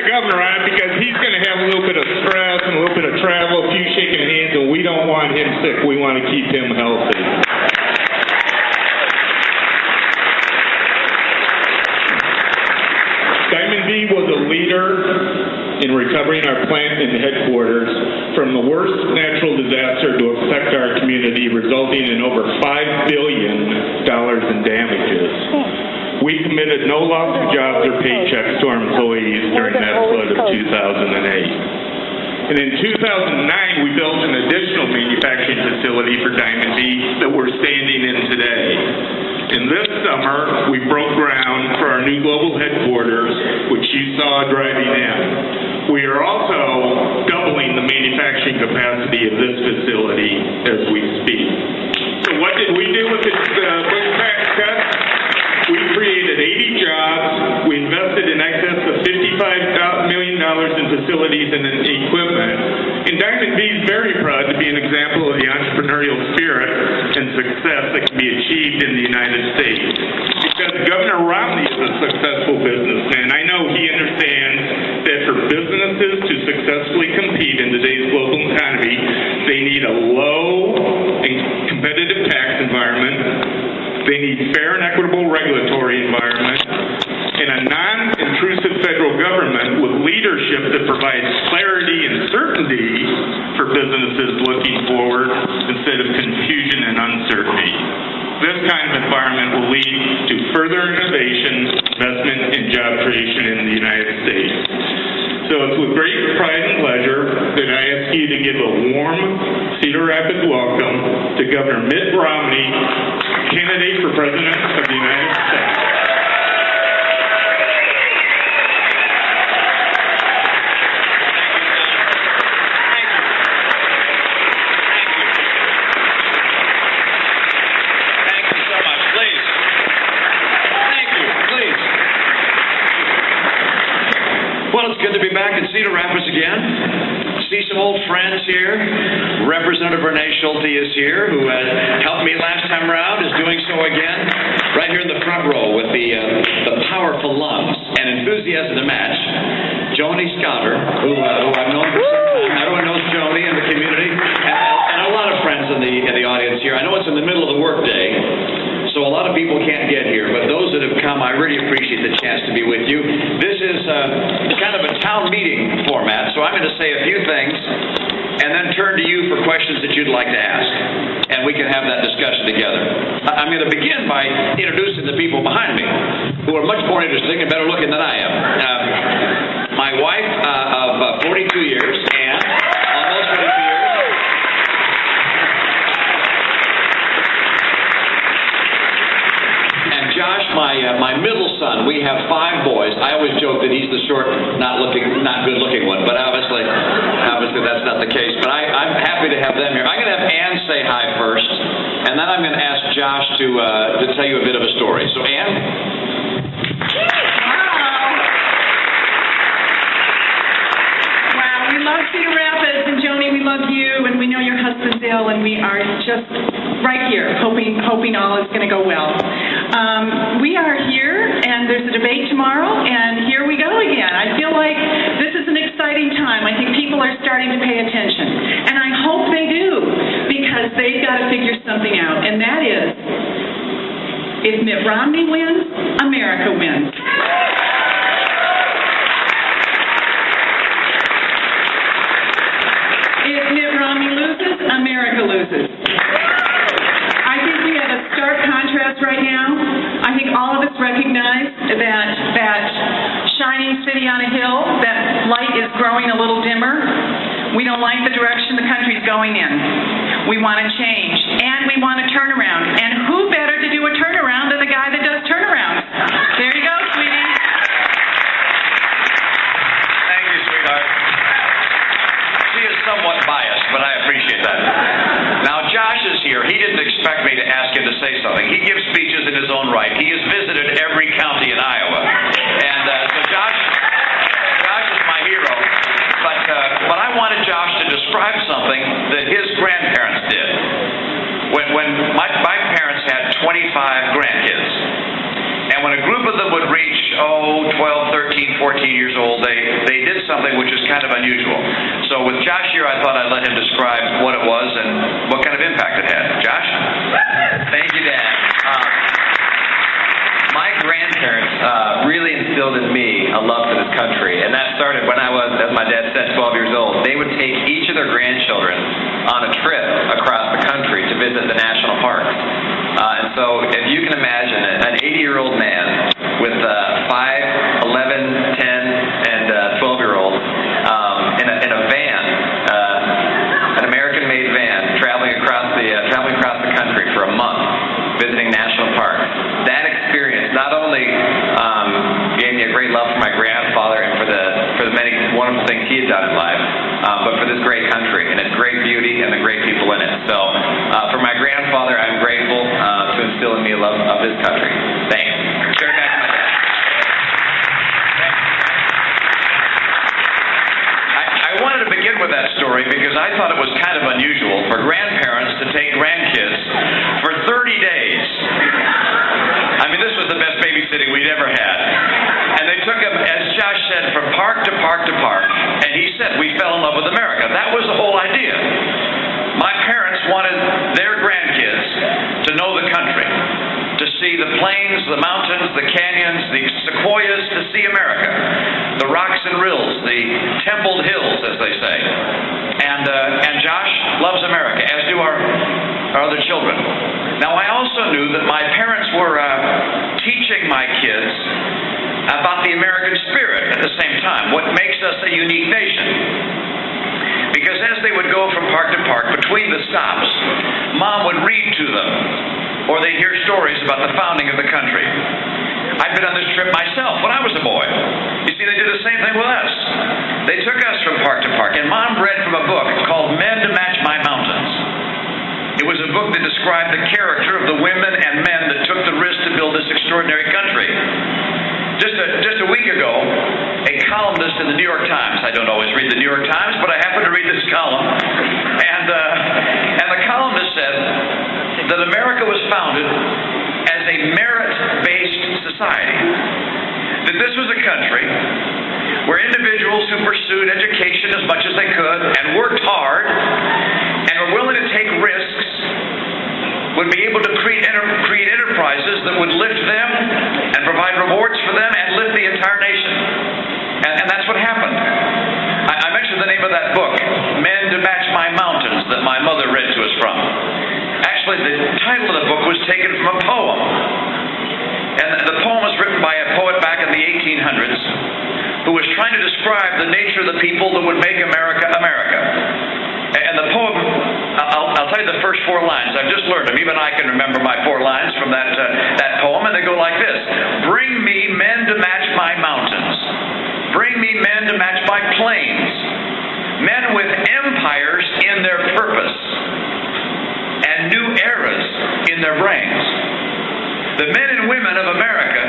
the governor on it because he's going to have a little bit of stress and a little bit of travel, a few shaking hands, and we don't want him sick. We want to keep him healthy. Diamond V was a leader in recovering our plant and headquarters from the worst natural disaster to affect our community, resulting in over $5 billion in damages. We committed no loss of jobs or paychecks to our employees during that flood of 2008. And in 2009, we built an additional manufacturing facility for Diamond V that we're standing in today. And this summer, we broke ground for our new global headquarters, which you saw driving in. We are also doubling the manufacturing capacity of this facility as we speak. So what did we do with this big tax cut? We created 80 jobs. We invested in excess of $55 million in facilities and in equipment. And Diamond V is very proud to be an example of the entrepreneurial spirit and success that can be achieved in the United States. Because Governor Romney is a successful businessman. I know he understands that for businesses to successfully compete in today's global economy, they need a low and competitive tax environment. They need fair and equitable regulatory environment and a non-intrusive federal government with leadership that provides clarity and certainty for businesses looking forward instead of confusion and uncertainty. This kind of environment will lead to further innovation, investment, and job creation in the United States. So it's with great pride and pleasure that I ask you to give a warm Cedar Rapids welcome to Governor Mitt Romney, candidate for President of the United States. Thank you so much. Please. Thank you. Please. Well, it's good to be back in Cedar Rapids again. See some old friends here. Representative Renee Schulte is here, who helped me last time around, is doing so again, right here in the front row with the powerful lungs and enthusiasm to match. Joni Cedar, who I've known for some time. Everyone knows Joni in the community, and a lot of friends in the audience here. I know it's in the middle of the workday, so a lot of people can't get here, but those that have come, I really appreciate the chance to be with you. This is kind of a town meeting format, so I'm going to say a few things and then turn to you for questions that you'd like to ask, and we can have that discussion together. I'm going to begin by introducing the people behind me, who are much more interesting and better looking than I am. My wife of 42 years, Ann, almost 42 years. And Josh, my middle son. We have 5 boys. I always joke that he's the short, not good-looking one, but obviously that's not the case. But I'm happy to have them here. I'm going to have Ann say hi first, and then I'm going to ask Josh to tell you a bit of a story. So, Ann? Cedar Rapids, and Joni, we love you, and we know your husband's ill, and we are just right here, hoping all is going to go well. We are here, and there's a debate tomorrow, and here we go again. I feel like this is an exciting time. I think people are starting to pay attention, and I hope they do, because they've got to figure something out, and that is, if Mitt Romney wins, America wins. America loses. I think we have a stark contrast right now. I think all of us recognize that shining city on a hill, that light is growing a little dimmer. We don't like the direction the country's going in. We want to change, and we want a turnaround. And who better to do a turnaround than the guy that does turnarounds? There you go, sweetie. Thank you, sweetheart. She is somewhat biased, but I appreciate that. Now, Josh is here. He didn't expect me to ask him to say something. He gives speeches in his own right. He has visited every county in Iowa. And so Josh is my hero. But I wanted Josh to describe something that his grandparents did. When my parents had 25 grandkids, and when a group of them would reach, 12, 13 13, 14 years old, they did something which is kind of unusual. So with Josh here, I thought I'd let him describe what it was and what kind of impact it had. Josh? Thank you, Dad. My grandparents really instilled in me a love for this country, and that started when I was, as my dad said, 12 years old. They would take each of their grandchildren on a trip across the country to visit the national parks. And so if you can imagine an 80-year-old man with 5, 11, 10, and 12-year-olds in a van, an American-made van, traveling across the country for a month, visiting national parks. That experience not only gave me a great love for my grandfather and for the many wonderful things he had done in life, but for this great country and its great beauty and the great people in it. So for my grandfather, I'm grateful to instill in me a love of this country. Thanks. Turn it back to my dad. I wanted to begin with that story because I thought it was kind of unusual for grandparents to take grandkids for 30 days. I mean, this was the best babysitting we'd ever had. And they took him, as Josh said, from park to park to park. And he said, we fell in love with America. That was the whole idea. My parents wanted their grandkids to know the country, to see the plains, the mountains, the canyons, the sequoias, to see America, the rocks and rills, the templed hills, as they say. And Josh loves America, as do our other children. Now, I also knew that my parents were teaching my kids about the American spirit at the same time, what makes us a unique nation. Because as they would go from park to park, between the stops, Mom would read to them, or they'd hear stories about the founding of the country. I'd been on this trip myself when I was a boy. You see, they did the same thing with us. They took us from park to park, and Mom read from a book called Men to Match My Mountains. It was a book that described the character of the women and men that took the risk to build this extraordinary country. Just a week ago, a columnist in the New York Times, I don't always read the New York Times, but I happened to read this column, and the columnist said that America was founded as a merit-based society, that this was a country where individuals who pursued education as much as they could and worked hard and were willing to take risks would be able to create enterprises that would lift them and provide rewards for them and lift the entire nation. And that's what happened. I mentioned the name of that book, Men to Match My Mountains, that my mother read to us from. Actually, the title of the book was taken from a poem. And the poem was written by a poet back in the 1800s who was trying to describe the nature of the people that would make America, America. And the poem, I'll tell you the first 4 lines. I've just learned them. Even I can remember my 4 lines from that poem, and they go like this. Bring me men to match my mountains. Bring me men to match my plains. Men with empires in their purpose and new eras in their brains. The men and women of America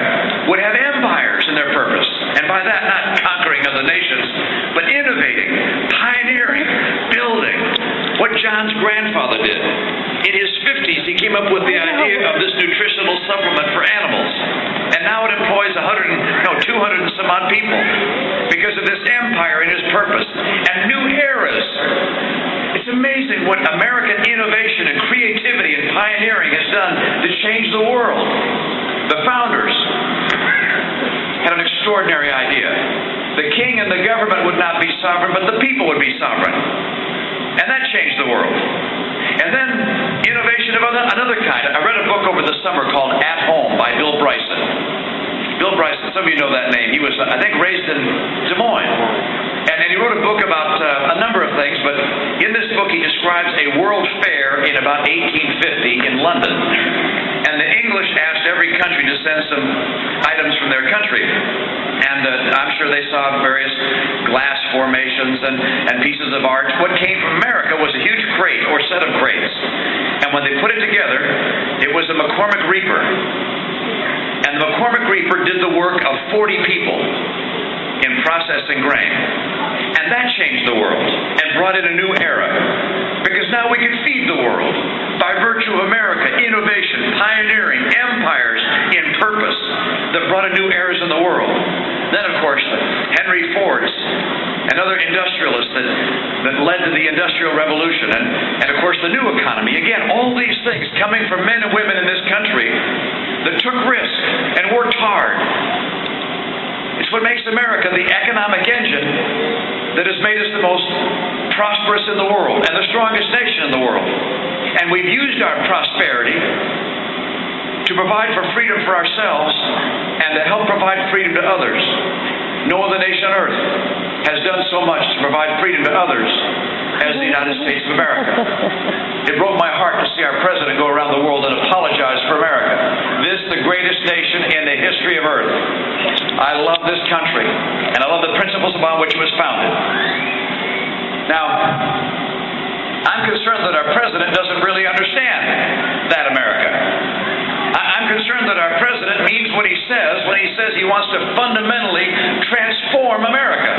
would have empires in their purpose. And by that, not conquering other nations, but innovating, pioneering, building. What John's grandfather did. In his 50s, he came up with the idea of this nutritional supplement for animals. And now it employs 200 and some odd people because of this empire and his purpose. And new eras. It's amazing what American innovation and creativity and pioneering has done to change the world. The founders had an extraordinary idea. The king and the government would not be sovereign, but the people would be sovereign. And that changed the world. And then innovation of another kind. I read a book over the summer called At Home by Bill Bryson. Bill Bryson, some of you know that name. He was, I think, raised in Des Moines. And he wrote a book about a number of things, but in this book he describes a world fair in about 1850 in London. And the English asked every country to send some items from their country. And I'm sure they saw various glass formations and pieces of art. What came from America was a huge crate or set of crates. And when they put it together, it was a McCormick Reaper. And the McCormick Reaper did the work of 40 people in processing grain. And that changed the world and brought in a new era. Because now we can feed the world by virtue of America, innovation, pioneering, empires in purpose that brought in new eras in the world. Then then, of course, Henry Ford's and other industrialists that led to the Industrial Revolution, and of course the new economy. Again, all these things coming from men and women in this country that took risks and worked hard. It's what makes America the economic engine that has made us the most prosperous in the world and the strongest nation in the world. And we've used our prosperity to provide for freedom for ourselves and to help provide freedom to others. No other nation on earth has done so much to provide freedom to others as the United States of America. It broke my heart to see our president go around the world and apologize for America. This, the greatest nation in the history of earth. I love this country, and I love the principles upon which it was founded. Now, I'm concerned that our president doesn't really understand that America. I'm concerned that our president means what he says he wants to fundamentally transform America.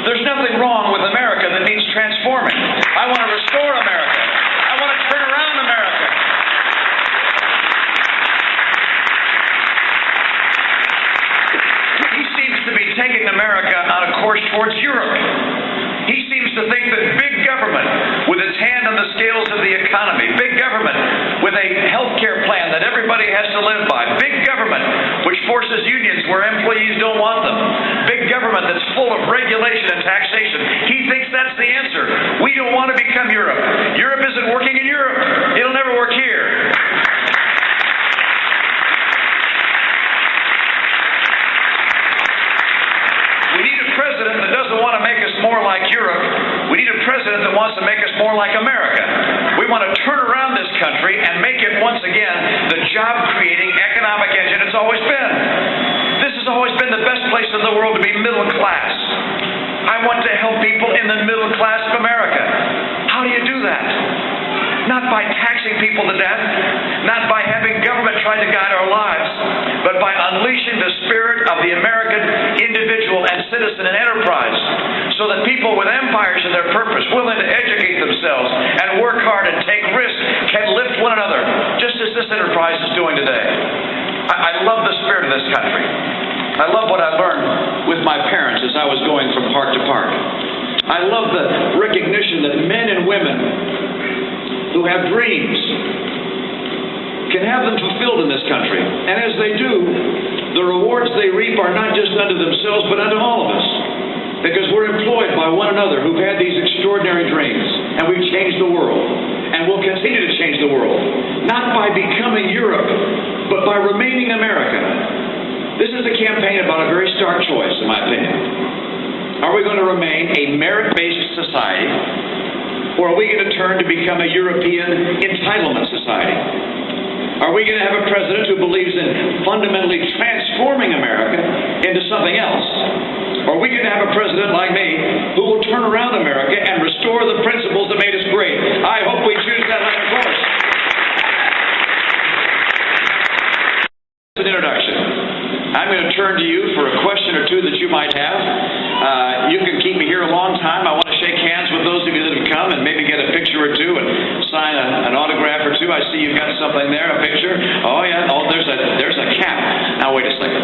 There's nothing wrong with America that needs transforming. I want to restore America. I want to turn around America. He seems to be taking America on a course towards Europe. He seems to think that big government, with its hand on the scales of the economy, big government with a health care plan that everybody has to live by, big government which forces unions where employees don't want them, big government that's full of regulation and taxation. He thinks that's the answer. We don't want to become Europe. Europe isn't working in Europe. It'll never work here. We need a president that doesn't want to make us more like Europe. We need a president that wants to make us more like America. We want to turn around this country and make it once again the job-creating economic engine it's always been. This has always been the best place in the world to be middle class. I want to help people in the middle class of America. How do you do that? Not by taxing people to death, not by having government try to guide our lives, but by unleashing the spirit of the American individual and citizen and enterprise, so that people with empires in their purpose, willing to educate themselves and work hard and take risks, can lift one another, just as this enterprise is doing today. I love the spirit of this country. I love what I learned with my parents as I was going from park to park. I love the recognition that men and women who have dreams can have them fulfilled in this country. And as they do, the rewards they reap are not just unto themselves, but unto all of us. Because we're employed by one another who've had these extraordinary dreams, and we've changed the world, and we'll continue to change the world, not by becoming Europe, but by remaining America. This is a campaign about a very stark choice, in my opinion. Are we going to remain a merit-based society, or are we going to turn to become a European entitlement society? Are we going to have a president who believes in fundamentally transforming America into something else? Or are we going to have a president like me who will turn around America and restore the principles that made us great? I hope we choose that latter course. An introduction. I'm going to turn to you for a question or two that you might have. You can keep me here a long time. I want to shake hands with those of you that have come and maybe get a picture or two and sign an autograph or two. I see you've got something there, a picture. Oh, yeah. Oh, there's a cap. Now, wait a second.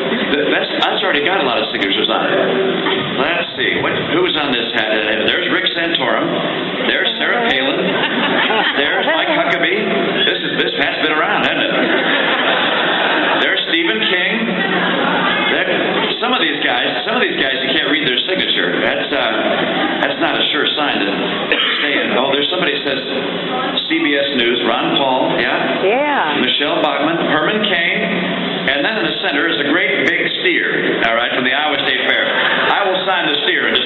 That's already got a lot of signatures on it. Let's see. Who's on this hat? There's Rick Santorum. There's Sarah Palin. There's Mike Huckabee. This hat's been around, hasn't it? There's Stephen King. Some of these guys, you can't read their signature. That's not a sure sign to stay in. Oh, there's somebody that says CBS News, Ron Paul, yeah, Michelle Bachmann, Herman Cain, and then in the center is a great big steer, all right, from the Iowa State Fair. I will sign the steer in